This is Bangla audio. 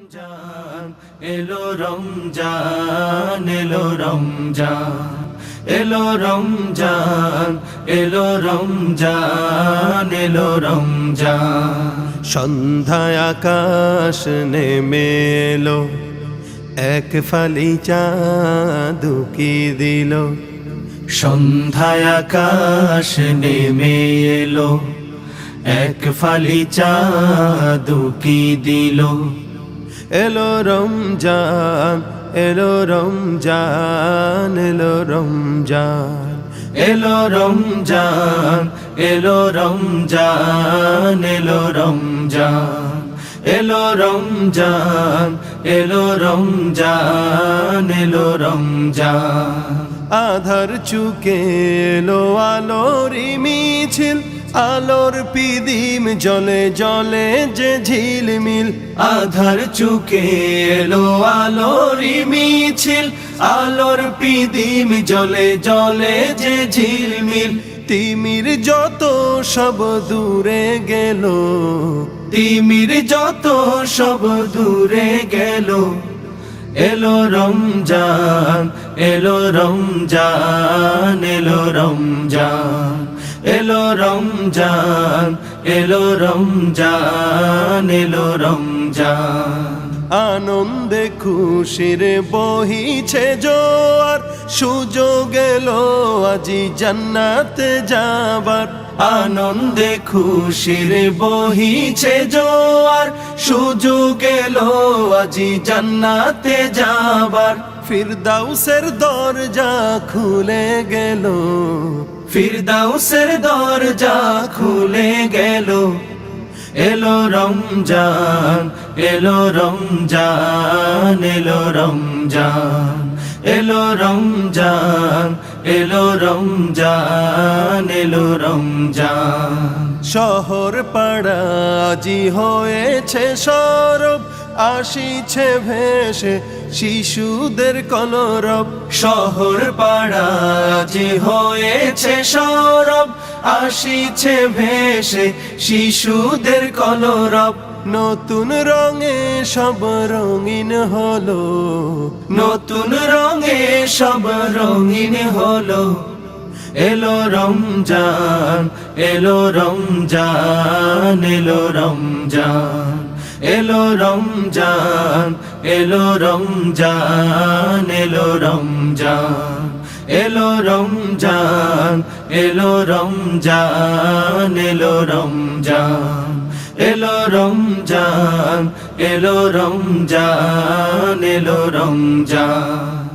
রমজান এলো রমজান এলো রমজান এলো রমজান এলো রমজান এলো রমজান সন্ধ্যায় আকাশ নেমে এলো এক ফালি চাঁদ কি দিল সন্ধ্যায় আকাশ নেমে এলো এক ফালি চাঁদ কি দিল এলো রমজান এলো রমজান এলো রমজান এলো রমজান এলো রমজান এলো রমজান এলো রমজান এলো রমজান এলো রমজান আধার চুকে এলো আলোর মিছিল আলোর পিদিম জলে জলে যে ঝিলমিল আধার চুকে এলো আলোর মিছিল আলোর পিদিম জলে জলে যে ঝিলমিল তিমির যত সব দূরে গেল তিমির যত সব দূরে গেল এলো রমজান এলো রমজান এলো রমজান এলো রমজান এলো রমজান এলো রমজান আনন্দে খুশির বহিছে জোয়ার সুযোগ এলো আজি জান্নাতে যাবার আনন্দে খুশির বহিছে জোয়ার সুযোগ এলো আজি জান্নাতে যাবার ফিরদাউসের দরজা খুলে গেল ফিরদাউসের দরজা খুলে গেল এলো রমজান এলো রমজান এলো রমজান এলো রমজান এলো রমজান এলো রমজান শহর পাড়া আজি হয়েছে সরব আসিছে ভেসে শিশুদের কলরব শহর পাড়া যে হয়েছে সরব আসিছে ভেসে শিশুদের কলরব নতুন রঙে সব রঙিন হলো নতুন রঙে সব রঙিন হলো এলো রমজান এলো রমজান এলো রমজান এলো রমজান এলো রমজান এলো রমজান এলো রমজান এলো রমজান এলো রমজান এলো রমজান এলো রমজান এলো রমজান